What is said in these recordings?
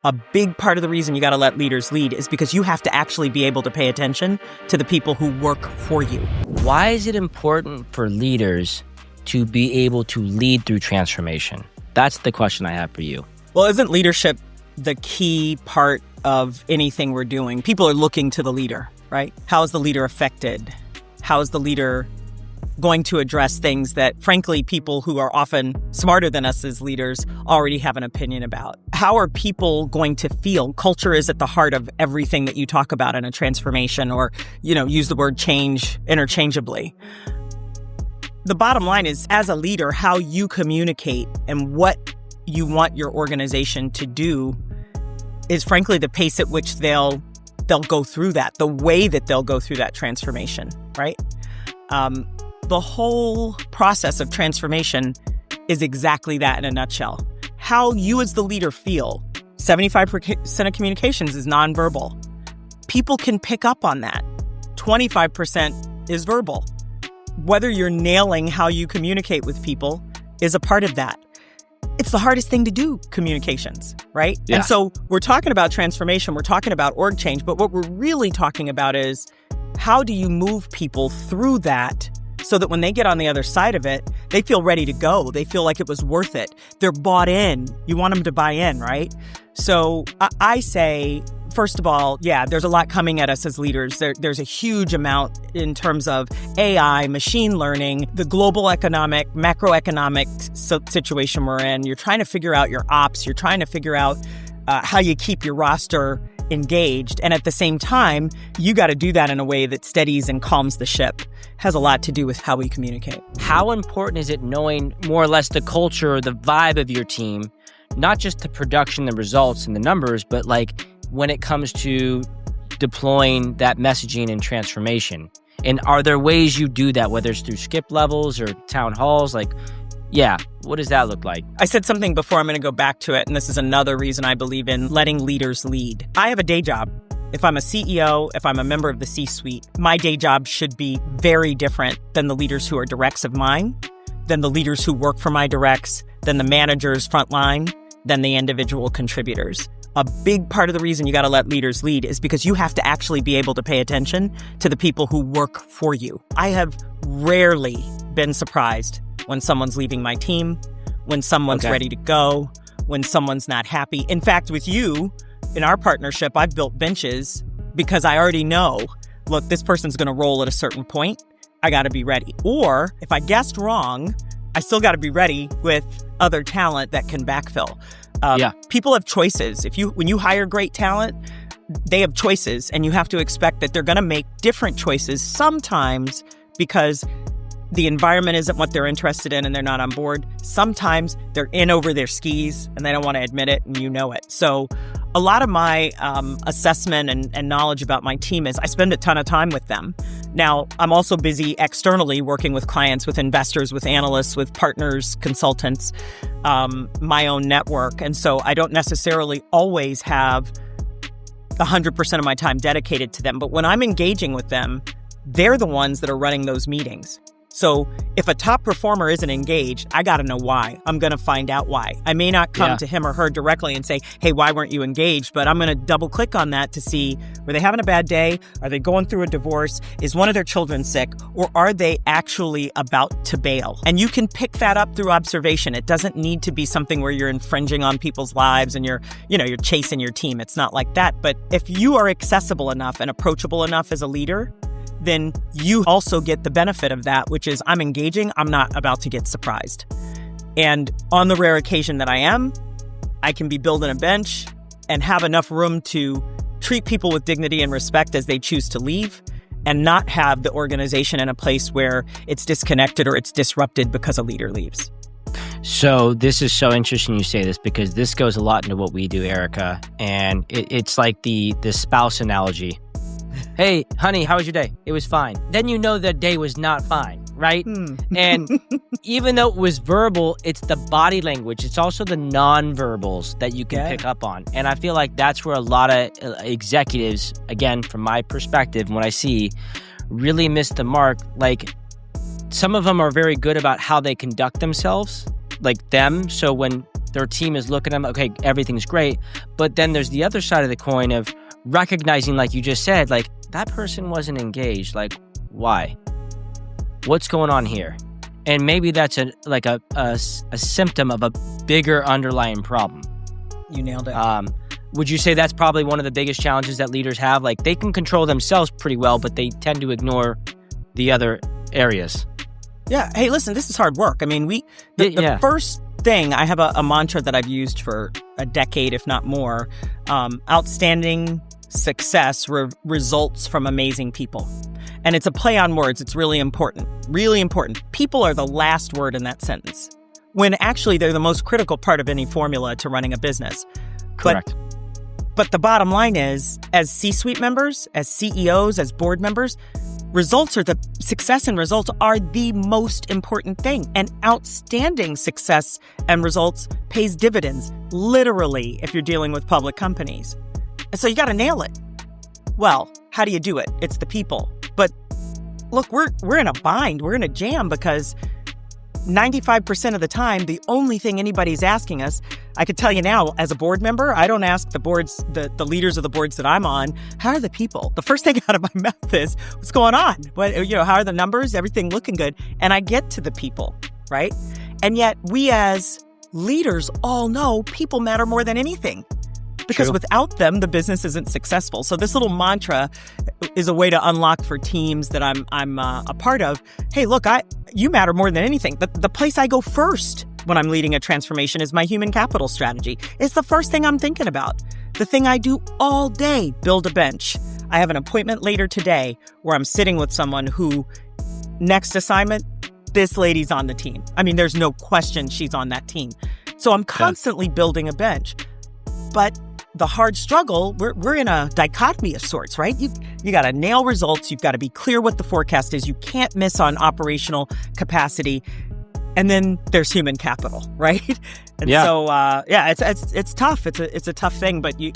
A big part of the reason you got to let leaders lead is because you have to actually be able to pay attention to the people who work for you. Why is it important for leaders to be able to lead through transformation? That's the question I have for you. Well, isn't leadership the key part of anything we're doing? People are looking to the leader, right? How is the leader affected? How is the leader going to address things that, frankly, people who are often smarter than us as leaders already have an opinion about? How are people going to feel? Culture is at the heart of everything that you talk about in a transformation, or, use the word change interchangeably. The bottom line is, as a leader, how you communicate and what you want your organization to do is, frankly, the pace at which they'll go through that, the way that they'll go through that transformation, right? The whole process of transformation is exactly that in a nutshell. How you as the leader feel. 75% of communications is nonverbal. People can pick up on that. 25% is verbal. Whether you're nailing how you communicate with people is a part of that. It's the hardest thing to do, communications, right? Yeah. And so we're talking about transformation, we're talking about org change, but what we're really talking about is how do you move people through that so that when they get on the other side of it, they feel ready to go. They feel like it was worth it. They're bought in. You want them to buy in, right? So I say, first of all, there's a lot coming at us as leaders. There's a huge amount in terms of AI, machine learning, the global macroeconomic situation we're in. You're trying to figure out your ops. You're trying to figure out how you keep your roster engaged. And at the same time, you got to do that in a way that steadies and calms the ship. Has a lot to do with how we communicate. How important is it knowing more or less the culture or the vibe of your team, not just the production, the results and the numbers, but like when it comes to deploying that messaging and transformation? And are there ways you do that, whether it's through skip levels or town halls? What does that look like? I said something before, I'm going to go back to it. And this is another reason I believe in letting leaders lead. I have a day job. If I'm a CEO, if I'm a member of the C-suite, my day job should be very different than the leaders who are directs of mine, than the leaders who work for my directs, than the managers frontline, than the individual contributors. A big part of the reason you got to let leaders lead is because you have to actually be able to pay attention to the people who work for you. I have rarely been surprised when someone's leaving my team, when someone's ready to go, when someone's not happy. In fact, with you, in our partnership, I've built benches because I already know, look, this person's going to roll at a certain point. I got to be ready. Or if I guessed wrong, I still got to be ready with other talent that can backfill. People have choices. When you hire great talent, they have choices, and you have to expect that they're going to make different choices sometimes because the environment isn't what they're interested in and they're not on board. Sometimes they're in over their skis and they don't want to admit it, and you know it. So a lot of my assessment and knowledge about my team is I spend a ton of time with them. Now, I'm also busy externally working with clients, with investors, with analysts, with partners, consultants, my own network. And so I don't necessarily always have 100% of my time dedicated to them. But when I'm engaging with them, they're the ones that are running those meetings. So if a top performer isn't engaged, I got to know why. I'm going to find out why. I may not come to him or her directly and say, hey, why weren't you engaged? But I'm going to double click on that to see, were they having a bad day? Are they going through a divorce? Is one of their children sick? Or are they actually about to bail? And you can pick that up through observation. It doesn't need to be something where you're infringing on people's lives and you're chasing your team. It's not like that. But if you are accessible enough and approachable enough as a leader, then you also get the benefit of that, which is I'm engaging, I'm not about to get surprised. And on the rare occasion that I am, I can be building a bench and have enough room to treat people with dignity and respect as they choose to leave, and not have the organization in a place where it's disconnected or it's disrupted because a leader leaves. So this is so interesting you say this, because this goes a lot into what we do, Ehrika. And it's like the spouse analogy. Hey, honey, how was your day? It was fine. Then you know the day was not fine, right? And even though it was verbal, it's the body language. It's also the nonverbals that you can pick up on. And I feel like that's where a lot of executives, again, from my perspective, when I see, really miss the mark. Like, some of them are very good about how they conduct themselves, like them. So when their team is looking at them, okay, everything's great. But then there's the other side of the coin of recognizing, like you just said, like that person wasn't engaged. Like, why? What's going on here? And maybe that's a symptom of a bigger underlying problem. You nailed it. Would you say that's probably one of the biggest challenges that leaders have? Like they can control themselves pretty well, but they tend to ignore the other areas. Yeah. Hey, listen, this is hard work. I mean, the first thing, I have a mantra that I've used for a decade, if not more. Outstanding success results from amazing people. And it's a play on words. It's really important. Really important. People are the last word in that sentence, when actually they're the most critical part of any formula to running a business. Correct. But the bottom line is, as C-suite members, as CEOs, as board members, success and results are the most important thing. And outstanding success and results pays dividends, literally, if you're dealing with public companies. And so you got to nail it. Well, how do you do it? It's the people. But look, we're in a bind. We're in a jam because 95% of the time, the only thing anybody's asking us, I could tell you now, as a board member, I don't ask the boards, the leaders of the boards that I'm on, how are the people? The first thing out of my mouth is, what's going on? How are the numbers? Everything looking good? And I get to the people, right? And yet we as leaders all know people matter more than anything. Because without them, the business isn't successful. So this little mantra is a way to unlock for teams that I'm a part of. Hey, look, you matter more than anything. The place I go first when I'm leading a transformation is my human capital strategy. It's the first thing I'm thinking about. The thing I do all day, build a bench. I have an appointment later today where I'm sitting with someone who, next assignment, this lady's on the team. I mean, there's no question she's on that team. So I'm constantly building a bench. But the hard struggle, we're in a dichotomy of sorts, right? You got to nail results. You've got to be clear what the forecast is. You can't miss on operational capacity. And then there's human capital, right? And so, it's tough. It's a tough thing, but you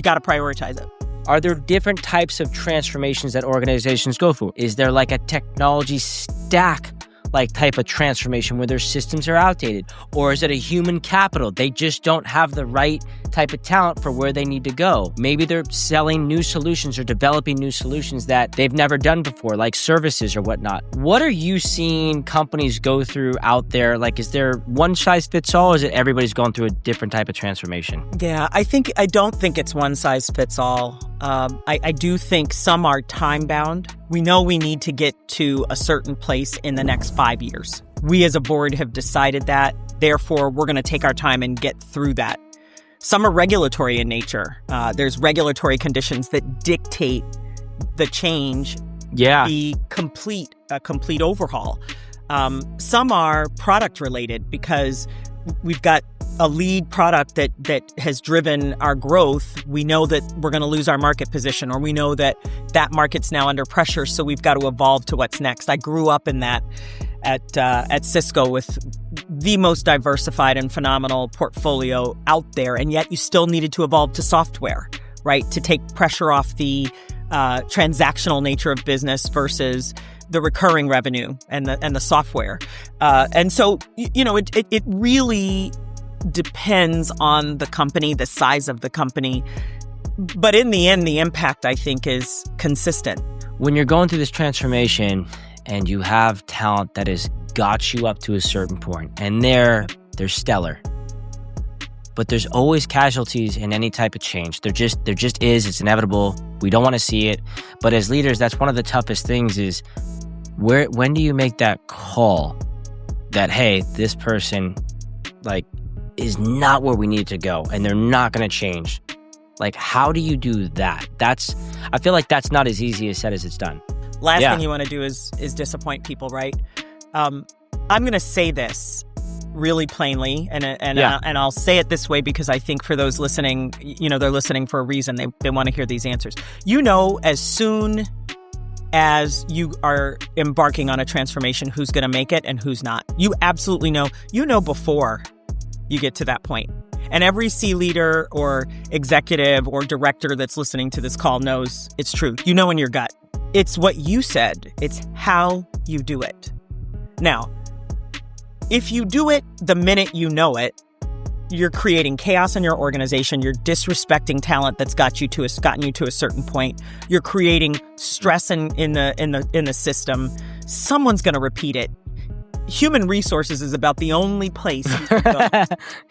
got to prioritize it. Are there different types of transformations that organizations go through? Is there like a technology stack like type of transformation where their systems are outdated? Or is it a human capital? They just don't have the right type of talent for where they need to go. Maybe they're selling new solutions or developing new solutions that they've never done before, like services or whatnot. What are you seeing companies go through out there? Like, is there one size fits all, or is it everybody's going through a different type of transformation? Yeah, I don't think it's one size fits all. I do think some are time bound. We know we need to get to a certain place in the next 5 years. We as a board have decided that. Therefore, we're going to take our time and get through that. Some are regulatory in nature. There's regulatory conditions that dictate the change, a complete overhaul. Some are product related because we've got a lead product that has driven our growth. We know that we're going to lose our market position, or we know that market's now under pressure, so we've got to evolve to what's next. I grew up in that at Cisco with the most diversified and phenomenal portfolio out there, and yet you still needed to evolve to software, right? To take pressure off the transactional nature of business versus the recurring revenue and the software. And so, it really depends on the company, the size of the company. But in the end, the impact, I think, is consistent. When you're going through this transformation and you have talent that has got you up to a certain point and they're stellar, but there's always casualties in any type of change. There just is. It's inevitable. We don't want to see it. But as leaders, that's one of the toughest things is when do you make that call that, hey, this person is not where we need to go and they're not going to change? Like, how do you do that? I feel like that's not as easy as said as it's done. Last thing you want to do is disappoint people, right? I'm going to say this really plainly, and I'll say it this way because I think for those listening, they're listening for a reason. They want to hear these answers. As soon as you are embarking on a transformation, who's going to make it and who's not. You absolutely know. You know before you get to that point. And every C leader or executive or director that's listening to this call knows it's true. You know in your gut. It's what you said. It's how you do it. Now, if you do it the minute you know it, you're creating chaos in your organization. You're disrespecting talent that's gotten you to a certain point. You're creating stress in the system. Someone's going to repeat it. Human resources is about the only place you can go.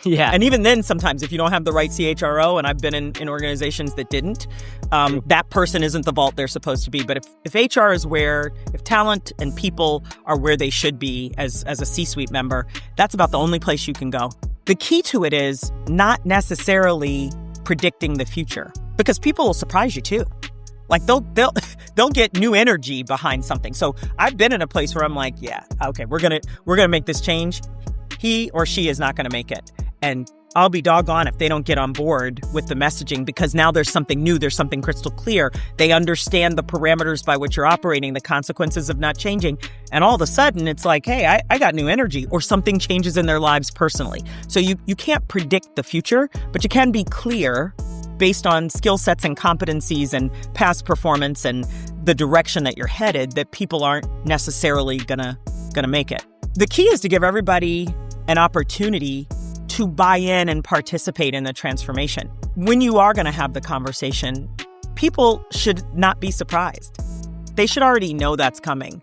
Yeah. And even then, sometimes if you don't have the right CHRO, and I've been in organizations that didn't, that person isn't the vault they're supposed to be. But if HR is if talent and people are where they should be as a C-suite member, that's about the only place you can go. The key to it is not necessarily predicting the future, because people will surprise you too. Like they'll get new energy behind something. So I've been in a place where I'm like, yeah, okay, we're gonna make this change. He or she is not gonna make it, and I'll be doggone if they don't get on board with the messaging, because now there's something new, there's something crystal clear. They understand the parameters by which you're operating, the consequences of not changing, and all of a sudden it's like, hey, I got new energy, or something changes in their lives personally. So you can't predict the future, but you can be clear based on skill sets and competencies and past performance and the direction that you're headed, that people aren't necessarily gonna make it. The key is to give everybody an opportunity to buy in and participate in the transformation. When you are gonna have the conversation, people should not be surprised. They should already know that's coming.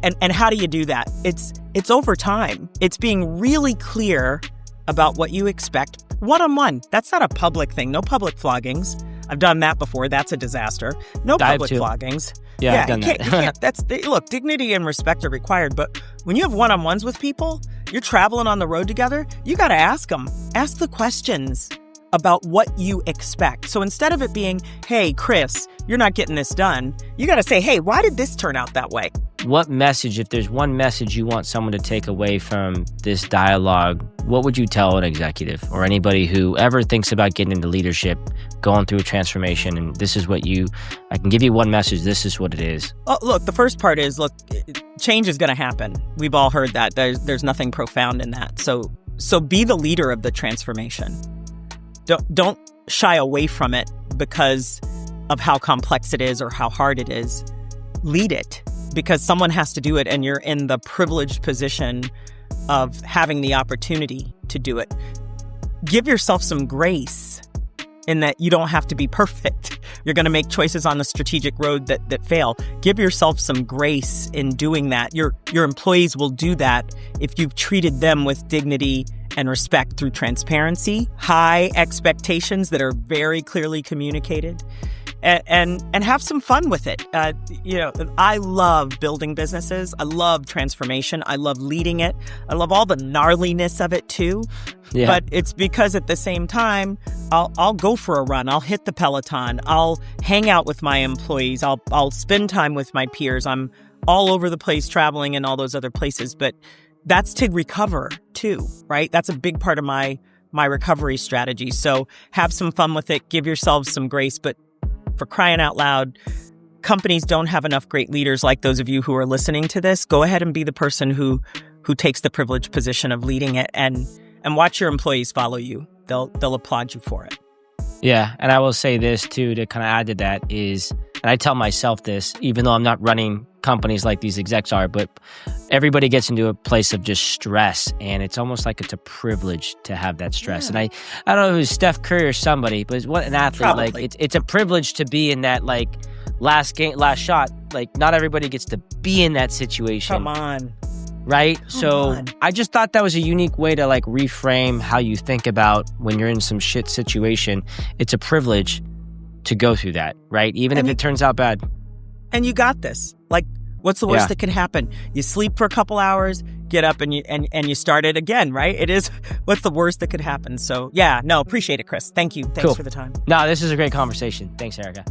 And how do you do that? It's over time. It's being really clear about what you expect. One-on-one. That's not a public thing. No public floggings. I've done that before. That's a disaster. No public floggings. Yeah, I've done that. Look, dignity and respect are required, but when you have one-on-ones with people, you're traveling on the road together, you got to ask them. Ask the questions about what you expect. So instead of it being, hey, Chris, you're not getting this done, you got to say, hey, why did this turn out that way? What message, if there's one message you want someone to take away from this dialogue, what would you tell an executive or anybody who ever thinks about getting into leadership, going through a transformation, and this is what I can give you one message, this is what it is? Oh, look, the first part is, change is going to happen. We've all heard that. There's nothing profound in that. So be the leader of the transformation. Don't shy away from it because of how complex it is or how hard it is. Lead it, because someone has to do it, and you're in the privileged position of having the opportunity to do it. Give yourself some grace in that you don't have to be perfect. You're going to make choices on the strategic road that fail. Give yourself some grace in doing that. Your employees will do that if you've treated them with dignity and respect through transparency, high expectations that are very clearly communicated, and have some fun with it. I love building businesses. I love transformation. I love leading it. I love all the gnarliness of it too. Yeah. But it's because at the same time, I'll go for a run. I'll hit the Peloton. I'll hang out with my employees. I'll spend time with my peers. I'm all over the place traveling in all those other places. But that's to recover too, right? That's a big part of my recovery strategy. So have some fun with it. Give yourselves some grace. But for crying out loud, companies don't have enough great leaders like those of you who are listening to this. Go ahead and be the person who takes the privileged position of leading it, and watch your employees follow you. They'll applaud you for it. Yeah, and I will say this too, to kind of add to that is, and I tell myself this, even though I'm not running companies like these execs are, but everybody gets into a place of just stress, and it's almost like it's a privilege to have that stress. Yeah. And I don't know if it was Steph Curry or somebody, but what an athlete. Probably. Like it's a privilege to be in that like last shot. Like not everybody gets to be in that situation. Come on. Right? So I just thought that was a unique way to like reframe how you think about when you're in some shit situation. It's a privilege to go through that, right? Even if it turns out bad. And you got this. Like, what's the worst that can happen? You sleep for a couple hours, get up and you start it again, right? It is, what's the worst that could happen? So yeah, no, appreciate it, Chris. Thank you. Thanks for the time. No, this is a great conversation. Thanks, Ehrika.